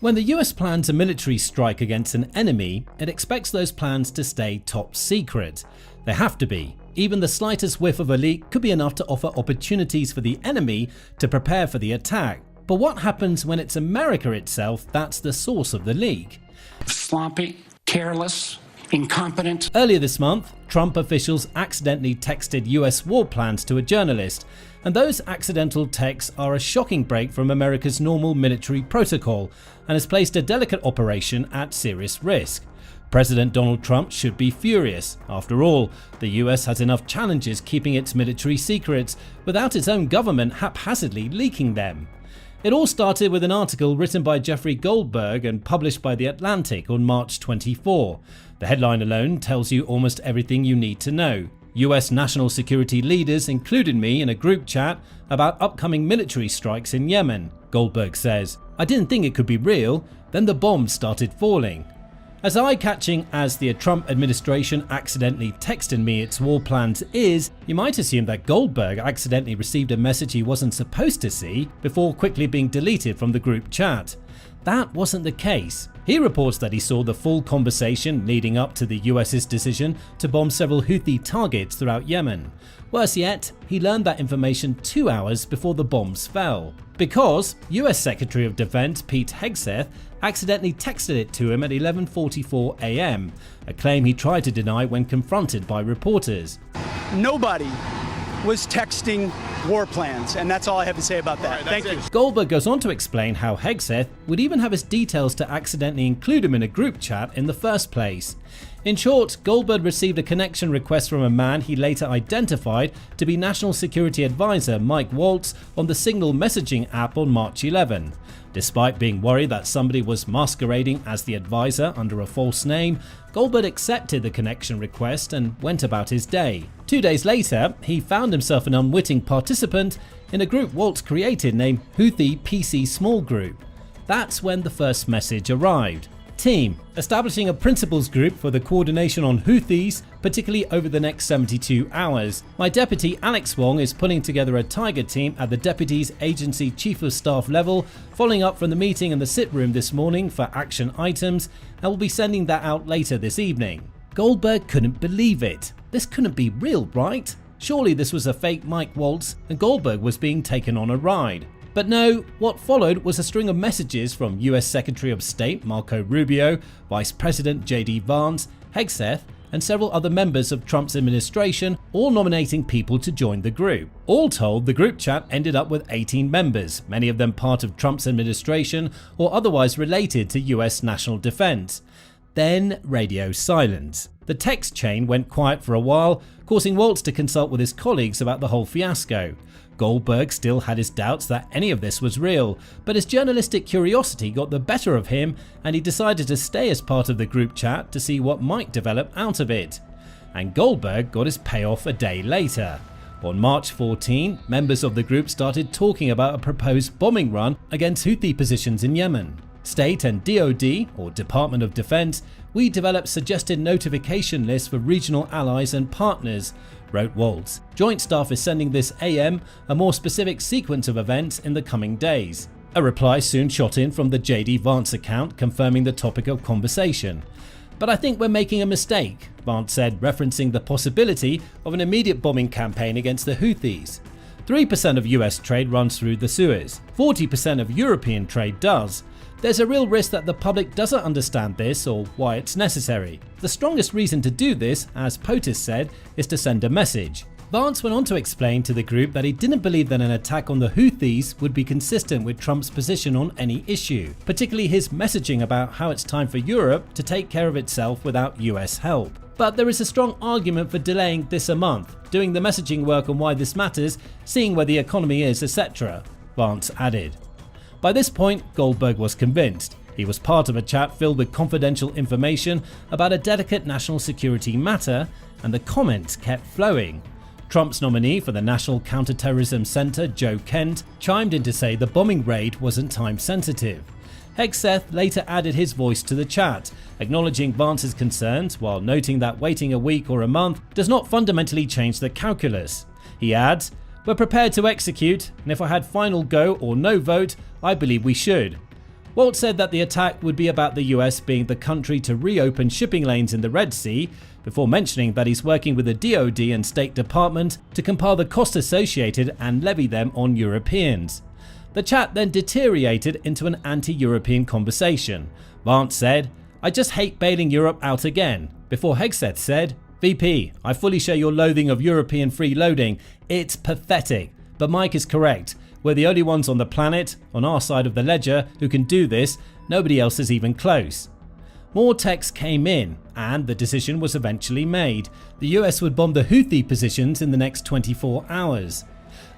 When the US plans a military strike against an enemy, it expects those plans to stay top secret. They have to be. Even the slightest whiff of a leak could be enough to offer opportunities for the enemy to prepare for the attack. But what happens when it's America itself that's the source of the leak? Sloppy, careless, incompetent. Earlier this month, Trump officials accidentally texted US war plans to a journalist, and those accidental texts are a shocking break from America's normal military protocol and has placed a delicate operation at serious risk. President Donald Trump should be furious. After all, the US has enough challenges keeping its military secrets without its own government haphazardly leaking them. It all started with an article written by Jeffrey Goldberg and published by The Atlantic on March 24. The headline alone tells you almost everything you need to know. US national security leaders included me in a group chat about upcoming military strikes in Yemen, Goldberg says. I didn't think it could be real, then the bombs started falling. As eye-catching as the Trump administration accidentally texted me its war plans is, you might assume that Goldberg accidentally received a message he wasn't supposed to see before quickly being deleted from the group chat. That wasn't the case. He reports that he saw the full conversation leading up to the US's decision to bomb several Houthi targets throughout Yemen. Worse yet, he learned that information 2 hours before the bombs fell. Because US Secretary of Defense Pete Hegseth accidentally texted it to him at 11:44 a.m., a claim he tried to deny when confronted by reporters. Nobody was texting war plans, and that's all I have to say about that. Thank you. Goldberg goes on to explain how Hegseth would even have his details to accidentally include him in a group chat in the first place. In short, Goldberg received a connection request from a man he later identified to be National Security Advisor Mike Waltz on the Signal messaging app on March 11. Despite being worried that somebody was masquerading as the advisor under a false name, Goldberg accepted the connection request and went about his day. 2 days later, he found himself an unwitting participant in a group Waltz created named Houthi PC Small Group. That's when the first message arrived. Team, establishing a principals group for the coordination on Houthis, particularly over the next 72 hours. My deputy Alex Wong is putting together a Tiger team at the deputy's agency chief of staff level, following up from the meeting in the sit room this morning for action items, and will be sending that out later this evening. Goldberg couldn't believe it. This couldn't be real, right? Surely this was a fake Mike Waltz and Goldberg was being taken on a ride. But no, what followed was a string of messages from US Secretary of State Marco Rubio, Vice President J.D. Vance, Hegseth, and several other members of Trump's administration, all nominating people to join the group. All told, the group chat ended up with 18 members, many of them part of Trump's administration or otherwise related to US national defense. Then radio silence. The text chain went quiet for a while, causing Waltz to consult with his colleagues about the whole fiasco. Goldberg still had his doubts that any of this was real, but his journalistic curiosity got the better of him and he decided to stay as part of the group chat to see what might develop out of it. And Goldberg got his payoff a day later. On March 14, members of the group started talking about a proposed bombing run against Houthi positions in Yemen. State and DoD, or Department of Defense, we developed suggested notification lists for regional allies and partners, wrote Waltz. Joint Staff is sending this AM a more specific sequence of events in the coming days. A reply soon shot in from the J.D. Vance account confirming the topic of conversation. But I think we're making a mistake, Vance said, referencing the possibility of an immediate bombing campaign against the Houthis. 3% of US trade runs through the Suez. 40% of European trade does. There's a real risk that the public doesn't understand this or why it's necessary. The strongest reason to do this, as POTUS said, is to send a message. Vance went on to explain to the group that he didn't believe that an attack on the Houthis would be consistent with Trump's position on any issue, particularly his messaging about how it's time for Europe to take care of itself without US help. But there is a strong argument for delaying this a month, doing the messaging work on why this matters, seeing where the economy is, etc., Vance added. By this point, Goldberg was convinced. He was part of a chat filled with confidential information about a delicate national security matter, and the comments kept flowing. Trump's nominee for the National Counterterrorism Center, Joe Kent, chimed in to say the bombing raid wasn't time sensitive. Hegseth later added his voice to the chat, acknowledging Vance's concerns while noting that waiting a week or a month does not fundamentally change the calculus. He adds, "We're prepared to execute, and if I had final go or no vote, I believe we should." Waltz said that the attack would be about the US being the country to reopen shipping lanes in the Red Sea, before mentioning that he's working with the DoD and State Department to compile the costs associated and levy them on Europeans. The chat then deteriorated into an anti-European conversation. Waltz said, "I just hate bailing Europe out again," before Hegseth said, "VP, I fully share your loathing of European freeloading. It's pathetic. But Mike is correct. We're the only ones on the planet, on our side of the ledger, who can do this. Nobody else is even close." More texts came in, and the decision was eventually made. The US would bomb the Houthi positions in the next 24 hours.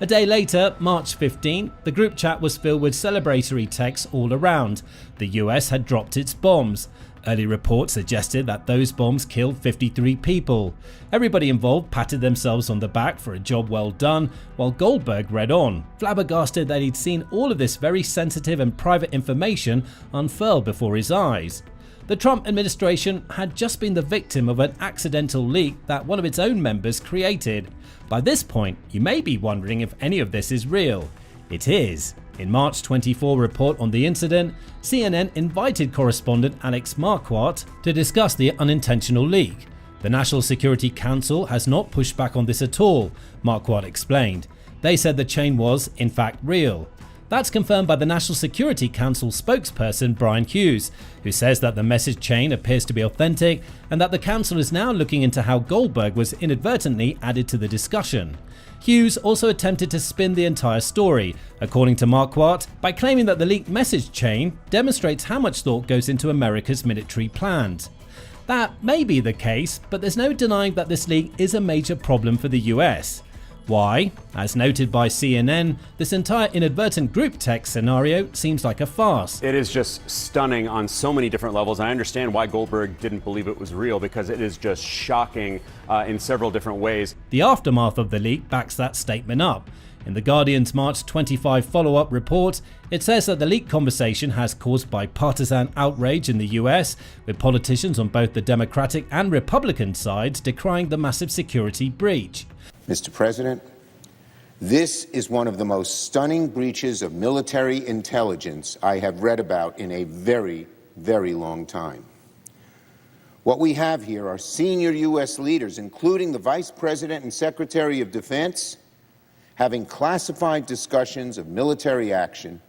A day later, March 15, the group chat was filled with celebratory texts all around. The US had dropped its bombs. Early reports suggested that those bombs killed 53 people. Everybody involved patted themselves on the back for a job well done, while Goldberg read on, flabbergasted that he'd seen all of this very sensitive and private information unfurl before his eyes. The Trump administration had just been the victim of an accidental leak that one of its own members created. By this point, you may be wondering if any of this is real. It is. In March 24 report on the incident, CNN invited correspondent Alex Marquardt to discuss the unintentional leak. The National Security Council has not pushed back on this at all, Marquardt explained. They said the chain was, in fact, real. That's confirmed by the National Security Council spokesperson Brian Hughes, who says that the message chain appears to be authentic and that the council is now looking into how Goldberg was inadvertently added to the discussion. Hughes also attempted to spin the entire story, according to Marquardt, by claiming that the leaked message chain demonstrates how much thought goes into America's military plans. That may be the case, but there's no denying that this leak is a major problem for the US. Why? As noted by CNN, this entire inadvertent group text scenario seems like a farce. It is just stunning on so many different levels, and I understand why Goldberg didn't believe it was real, because it is just shocking in several different ways. The aftermath of the leak backs that statement up. In The Guardian's March 25 follow-up report, it says that the leak conversation has caused bipartisan outrage in the US, with politicians on both the Democratic and Republican sides decrying the massive security breach. Mr. President, this is one of the most stunning breaches of military intelligence I have read about in a very, very long time. What we have here are senior U.S. leaders, including the Vice President and Secretary of Defense, having classified discussions of military action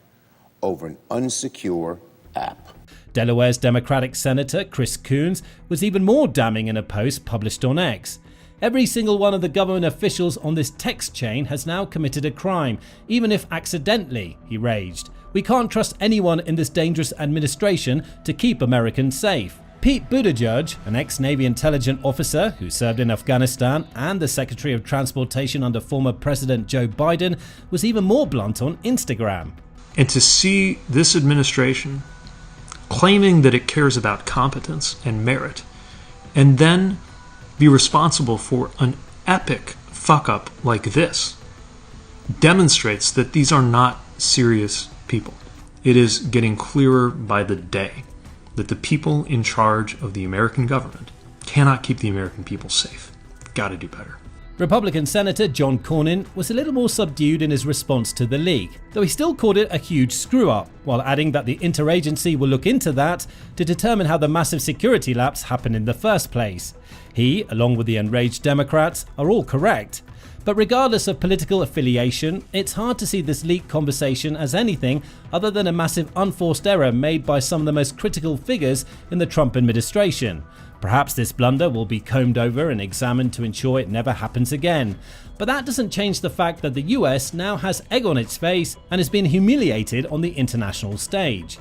over an unsecure app. Delaware's Democratic Senator Chris Coons was even more damning in a post published on X. Every single one of the government officials on this text chain has now committed a crime, even if accidentally, he raged. We can't trust anyone in this dangerous administration to keep Americans safe. Pete Buttigieg, an ex-Navy intelligence officer who served in Afghanistan and the Secretary of Transportation under former President Joe Biden, was even more blunt on Instagram. And to see this administration claiming that it cares about competence and merit, and then be responsible for an epic fuck-up like this, demonstrates that these are not serious people. It is getting clearer by the day that the people in charge of the American government cannot keep the American people safe. Got to do better. Republican Senator John Cornyn was a little more subdued in his response to the leak, though he still called it a huge screw-up, while adding that the interagency will look into that to determine how the massive security lapse happened in the first place. He, along with the enraged Democrats, are all correct. But regardless of political affiliation, it's hard to see this leak conversation as anything other than a massive unforced error made by some of the most critical figures in the Trump administration. Perhaps this blunder will be combed over and examined to ensure it never happens again. But that doesn't change the fact that the US now has egg on its face and is being humiliated on the international stage.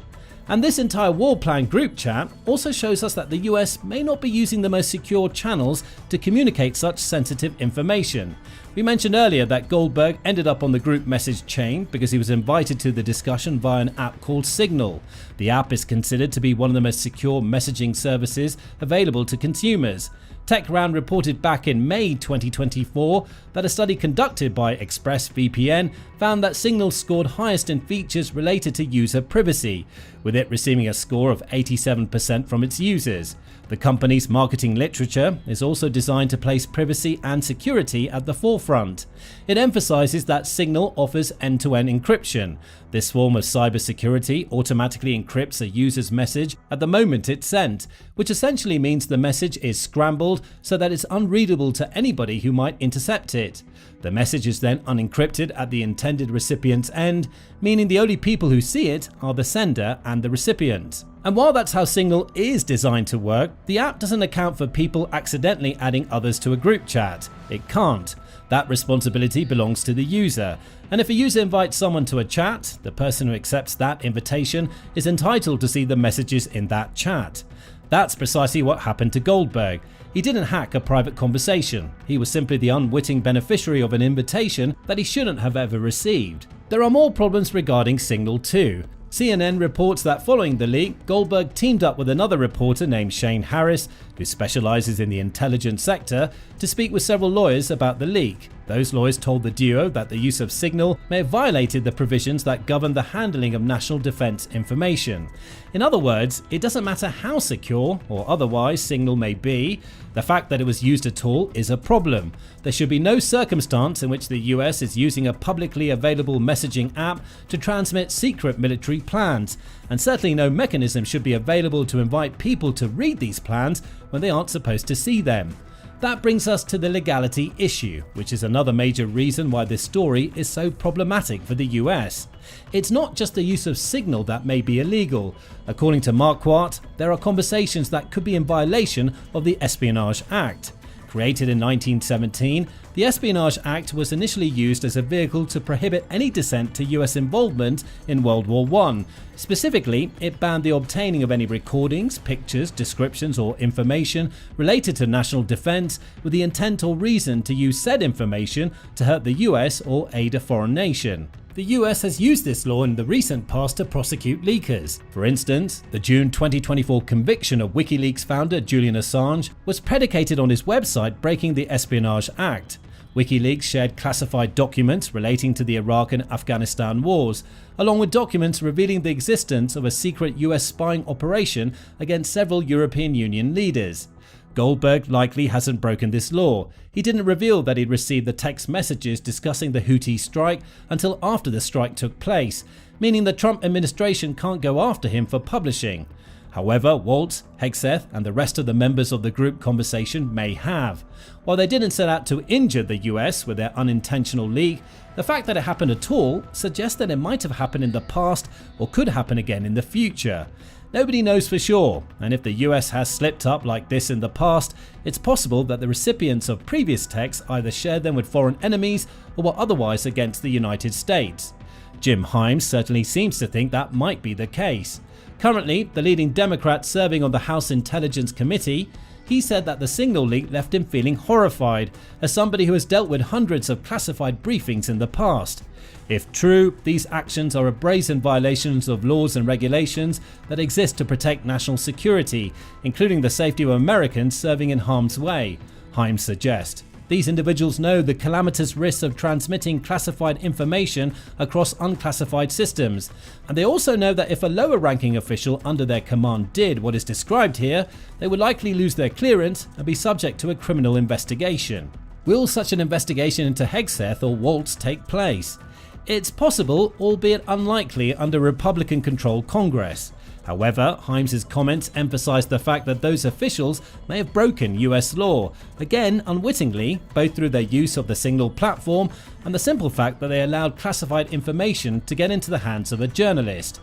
And this entire war plan group chat also shows us that the US may not be using the most secure channels to communicate such sensitive information. We mentioned earlier that Goldberg ended up on the group message chain because he was invited to the discussion via an app called Signal. The app is considered to be one of the most secure messaging services available to consumers. TechRound reported back in May 2024 that a study conducted by ExpressVPN found that Signal scored highest in features related to user privacy, with it receiving a score of 87% from its users. The company's marketing literature is also designed to place privacy and security at the forefront. forefront. It emphasizes that Signal offers end-to-end encryption. This form of cybersecurity automatically encrypts a user's message at the moment it's sent, which essentially means the message is scrambled so that it's unreadable to anybody who might intercept it. The message is then unencrypted at the intended recipient's end, meaning the only people who see it are the sender and the recipient. And while that's how Signal is designed to work, the app doesn't account for people accidentally adding others to a group chat. It can't. That responsibility belongs to the user. And if a user invites someone to a chat, the person who accepts that invitation is entitled to see the messages in that chat. That's precisely what happened to Goldberg. He didn't hack a private conversation. He was simply the unwitting beneficiary of an invitation that he shouldn't have ever received. There are more problems regarding Signal too. CNN reports that following the leak, Goldberg teamed up with another reporter named Shane Harris, who specializes in the intelligence sector, to speak with several lawyers about the leak. Those lawyers told the duo that the use of Signal may have violated the provisions that govern the handling of national defense information. In other words, it doesn't matter how secure or otherwise Signal may be, the fact that it was used at all is a problem. There should be no circumstance in which the US is using a publicly available messaging app to transmit secret military plans, and certainly no mechanism should be available to invite people to read these plans when they aren't supposed to see them. That brings us to the legality issue, which is another major reason why this story is so problematic for the US. It's not just the use of Signal that may be illegal. According to Marquardt, there are conversations that could be in violation of the Espionage Act. Created in 1917, the Espionage Act was initially used as a vehicle to prohibit any dissent to US involvement in World War I. Specifically, it banned the obtaining of any recordings, pictures, descriptions, or information related to national defense with the intent or reason to use said information to hurt the US or aid a foreign nation. The US has used this law in the recent past to prosecute leakers. For instance, the June 2024 conviction of WikiLeaks founder Julian Assange was predicated on his website breaking the Espionage Act. WikiLeaks shared classified documents relating to the Iraq and Afghanistan wars, along with documents revealing the existence of a secret US spying operation against several European Union leaders. Goldberg likely hasn't broken this law. He didn't reveal that he'd received the text messages discussing the Houthi strike until after the strike took place, meaning the Trump administration can't go after him for publishing. However, Waltz, Hegseth, and the rest of the members of the group conversation may have. While they didn't set out to injure the US with their unintentional leak, the fact that it happened at all suggests that it might have happened in the past or could happen again in the future. Nobody knows for sure, and if the US has slipped up like this in the past, it's possible that the recipients of previous texts either shared them with foreign enemies or were otherwise against the United States. Jim Himes certainly seems to think that might be the case. Currently, the leading Democrat serving on the House Intelligence Committee, he said that the Signal leak left him feeling horrified, as somebody who has dealt with hundreds of classified briefings in the past. If true, these actions are a brazen violations of laws and regulations that exist to protect national security, including the safety of Americans serving in harm's way, Himes suggests. These individuals know the calamitous risks of transmitting classified information across unclassified systems, and they also know that if a lower-ranking official under their command did what is described here, they would likely lose their clearance and be subject to a criminal investigation. Will such an investigation into Hegseth or Waltz take place? It's possible, albeit unlikely, under Republican-controlled Congress. However, Himes' comments emphasize the fact that those officials may have broken US law, again unwittingly, both through their use of the Signal platform and the simple fact that they allowed classified information to get into the hands of a journalist.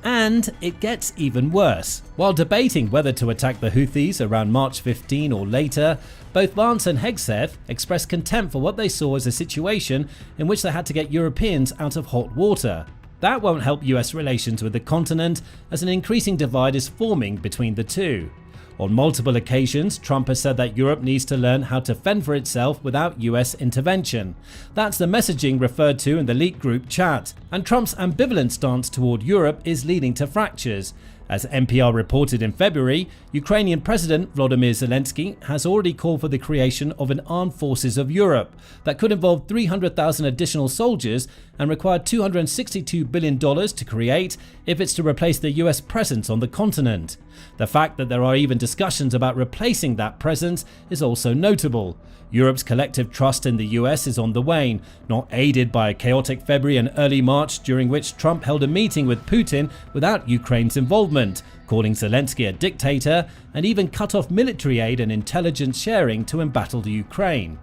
And it gets even worse. While debating whether to attack the Houthis around March 15 or later, both Vance and Hegseth expressed contempt for what they saw as a situation in which they had to get Europeans out of hot water. That won't help US relations with the continent, as an increasing divide is forming between the two. On multiple occasions, Trump has said that Europe needs to learn how to fend for itself without US intervention. That's the messaging referred to in the leaked group chat, and Trump's ambivalent stance toward Europe is leading to fractures. As NPR reported in February, Ukrainian President Volodymyr Zelensky has already called for the creation of an armed forces of Europe that could involve 300,000 additional soldiers and require $262 billion to create if it's to replace the US presence on the continent. The fact that there are even discussions about replacing that presence is also notable. Europe's collective trust in the US is on the wane, not aided by a chaotic February and early March during which Trump held a meeting with Putin without Ukraine's involvement, calling Zelensky a dictator, and even cut off military aid and intelligence sharing to embattle Ukraine.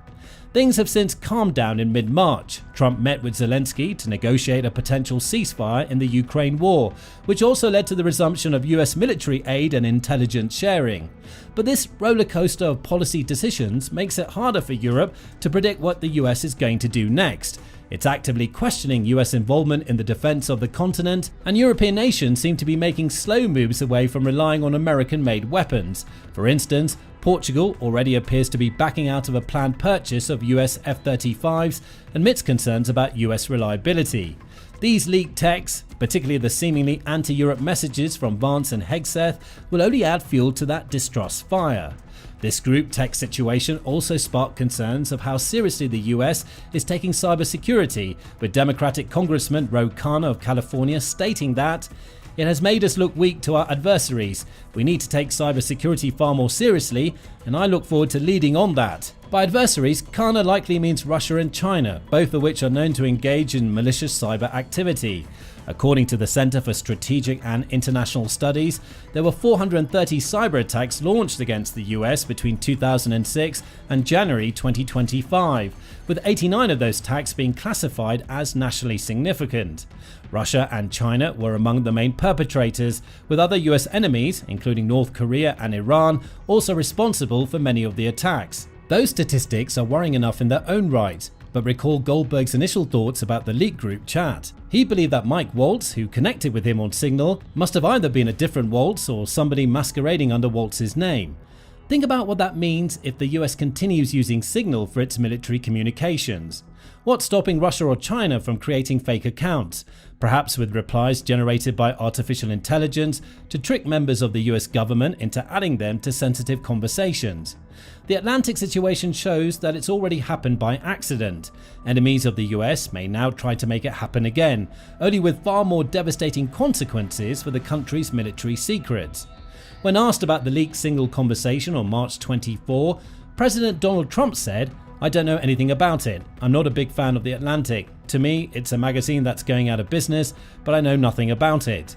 Things have since calmed down in mid-March. Trump met with Zelensky to negotiate a potential ceasefire in the Ukraine war, which also led to the resumption of US military aid and intelligence sharing. But this rollercoaster of policy decisions makes it harder for Europe to predict what the US is going to do next. It's actively questioning US involvement in the defense of the continent, and European nations seem to be making slow moves away from relying on American-made weapons. For instance, Portugal already appears to be backing out of a planned purchase of US F-35s amidst concerns about US reliability. These leaked texts, particularly the seemingly anti-Europe messages from Waltz and Hegseth, will only add fuel to that distrust fire. This group text situation also sparked concerns of how seriously the US is taking cybersecurity, with Democratic Congressman Ro Khanna of California stating that it has made us look weak to our adversaries. We need to take cybersecurity far more seriously, and I look forward to leading on that. By adversaries, Khanna likely means Russia and China, both of which are known to engage in malicious cyber activity. According to the Center for Strategic and International Studies, there were 430 cyber attacks launched against the US between 2006 and January 2025, with 89 of those attacks being classified as nationally significant. Russia and China were among the main perpetrators, with other US enemies, including North Korea and Iran, also responsible for many of the attacks. Those statistics are worrying enough in their own right, but recall Goldberg's initial thoughts about the leak group chat. He believed that Mike Waltz, who connected with him on Signal, must have either been a different Waltz or somebody masquerading under Waltz's name. Think about what that means if the US continues using Signal for its military communications. What's stopping Russia or China from creating fake accounts, perhaps with replies generated by artificial intelligence to trick members of the US government into adding them to sensitive conversations? The Atlantic situation shows that it's already happened by accident. Enemies of the US may now try to make it happen again, only with far more devastating consequences for the country's military secrets. When asked about the leaked Signal conversation on March 24, President Donald Trump said, "I don't know anything about it. I'm not a big fan of The Atlantic. To me, it's a magazine that's going out of business, but I know nothing about it."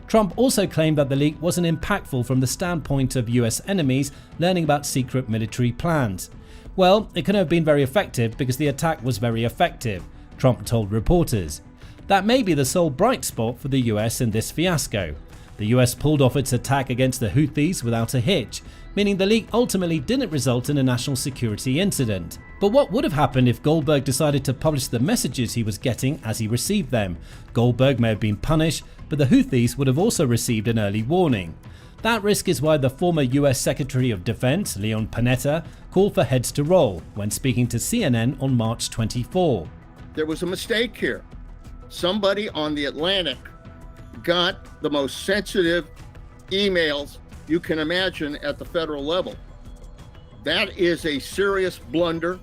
Trump also claimed that the leak wasn't impactful from the standpoint of US enemies learning about secret military plans. Well, it couldn't have been very effective because the attack was very effective, Trump told reporters. That may be the sole bright spot for the US in this fiasco. The US pulled off its attack against the Houthis without a hitch, meaning the leak ultimately didn't result in a national security incident. But what would have happened if Goldberg decided to publish the messages he was getting as he received them? Goldberg may have been punished, but the Houthis would have also received an early warning. That risk is why the former US Secretary of Defense, Leon Panetta, called for heads to roll when speaking to CNN on March 24. There was a mistake here. Somebody on the Atlantic got the most sensitive emails you can imagine at the federal level. That is a serious blunder.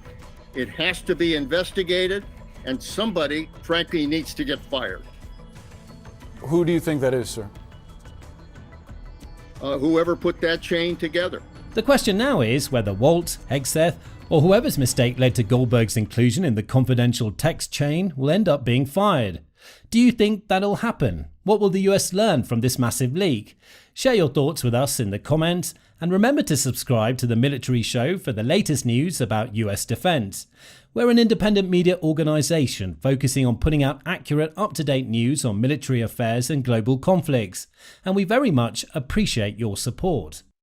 It has to be investigated, and somebody, frankly, needs to get fired. Who do you think that is, sir? Whoever put that chain together. The question now is whether Waltz, Hegseth, or whoever's mistake led to Goldberg's inclusion in the confidential text chain will end up being fired. Do you think that'll happen? What will the US learn from this massive leak? Share your thoughts with us in the comments, and remember to subscribe to the Military Show for the latest news about US defense. We're an independent media organization focusing on putting out accurate, up-to-date news on military affairs and global conflicts, and we very much appreciate your support.